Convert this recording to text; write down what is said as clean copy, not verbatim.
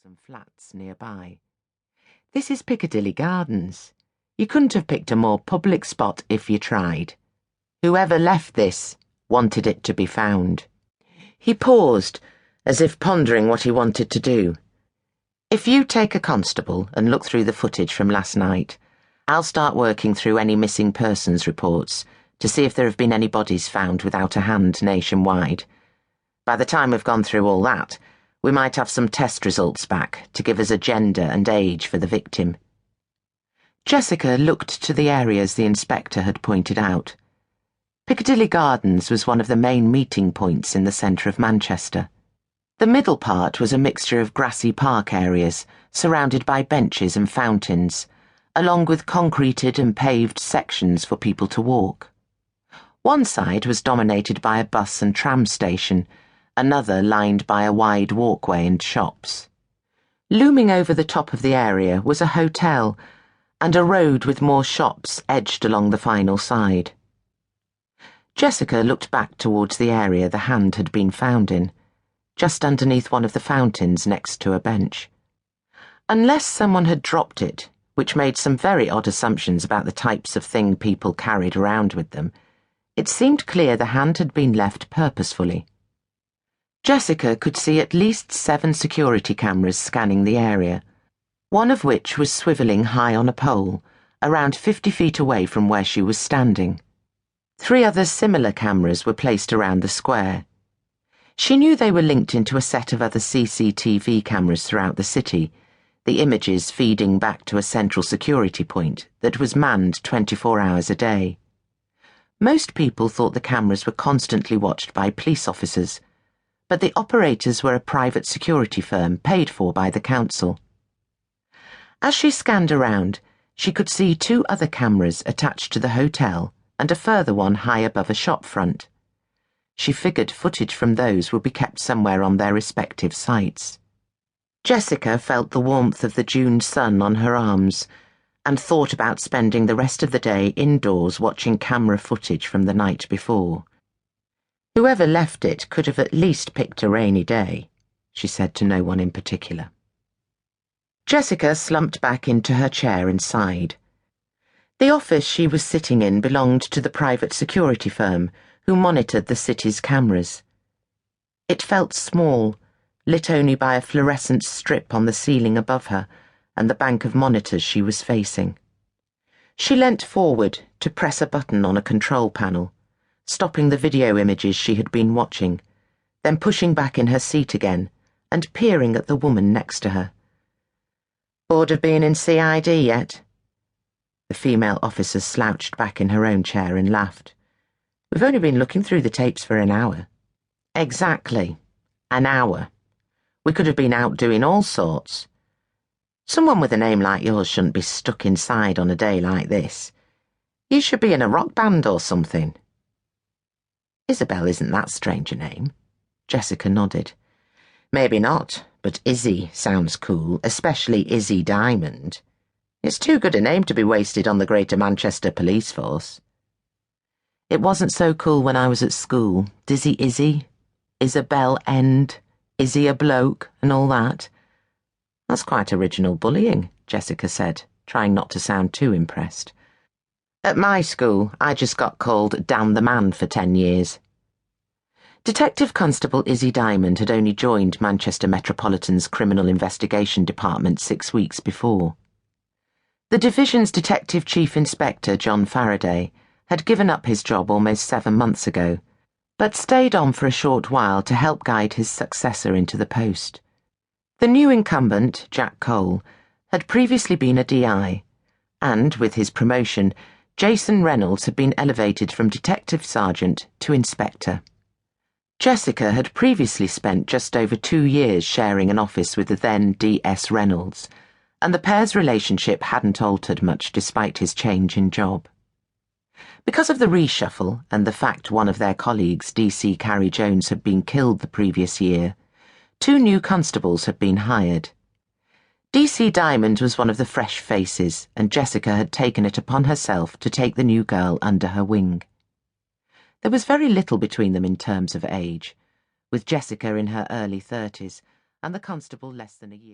and flats nearby. This is Piccadilly Gardens. You couldn't have picked a more public spot if you tried. Whoever left this wanted it to be found. He paused, as if pondering what he wanted to do. If you take a constable and look through the footage from last night, I'll start working through any missing persons reports to see if there have been any bodies found without a hand nationwide. By the time we've gone through all that, we might have some test results back to give us a gender and age for the victim. Jessica looked to the areas the inspector had pointed out. Piccadilly Gardens was one of the main meeting points in the centre of Manchester. The middle part was a mixture of grassy park areas, surrounded by benches and fountains, along with concreted and paved sections for people to walk. One side was dominated by a bus and tram station, another lined by a wide walkway and shops. Looming over the top of the area was a hotel and a road with more shops edged along the final side. Jessica looked back towards the area the hand had been found in, just underneath one of the fountains next to a bench. Unless someone had dropped it, which made some very odd assumptions about the types of thing people carried around with them, it seemed clear the hand had been left purposefully. Jessica could see at least 7 security cameras scanning the area, one of which was swivelling high on a pole, around 50 feet away from where she was standing. 3 other similar cameras were placed around the square. She knew they were linked into a set of other CCTV cameras throughout the city, the images feeding back to a central security point that was manned 24 hours a day. Most people thought the cameras were constantly watched by police officers, but the operators were a private security firm paid for by the council. As she scanned around, she could see 2 other cameras attached to the hotel and a further one high above a shop front. She figured footage from those would be kept somewhere on their respective sites. Jessica felt the warmth of the June sun on her arms and thought about spending the rest of the day indoors watching camera footage from the night before. Whoever left it could have at least picked a rainy day, she said to no one in particular. Jessica slumped back into her chair and sighed. The office she was sitting in belonged to the private security firm who monitored the city's cameras. It felt small, lit only by a fluorescent strip on the ceiling above her and the bank of monitors she was facing. She leant forward to press a button on a control panel, stopping the video images she had been watching, then pushing back in her seat again and peering at the woman next to her. Bored of being in CID yet? The female officer slouched back in her own chair and laughed. We've only been looking through the tapes for an hour. Exactly. An hour. We could have been out doing all sorts. Someone with a name like yours shouldn't be stuck inside on a day like this. You should be in a rock band or something. Isabel isn't that strange a name. Jessica nodded. Maybe not, but Izzy sounds cool, especially Izzy Diamond. It's too good a name to be wasted on the Greater Manchester Police Force. It wasn't so cool when I was at school. Dizzy Izzy, Isabel End, Izzy a bloke, and all that. That's quite original bullying, Jessica said, trying not to sound too impressed. At my school, I just got called Damn the Man for 10 years. Detective Constable Izzy Diamond had only joined Manchester Metropolitan's Criminal Investigation Department 6 weeks before. The division's Detective Chief Inspector, John Faraday, had given up his job almost 7 months ago, but stayed on for a short while to help guide his successor into the post. The new incumbent, Jack Cole, had previously been a DI, and, with his promotion, Jason Reynolds had been elevated from Detective Sergeant to Inspector. Jessica had previously spent just over 2 years sharing an office with the then D.S. Reynolds, and the pair's relationship hadn't altered much despite his change in job. Because of the reshuffle and the fact one of their colleagues, D.C. Carrie Jones, had been killed the previous year, 2 new constables had been hired. D.C. Diamond was one of the fresh faces, and Jessica had taken it upon herself to take the new girl under her wing. There was very little between them in terms of age, with Jessica in her early 30s and the constable less than a year.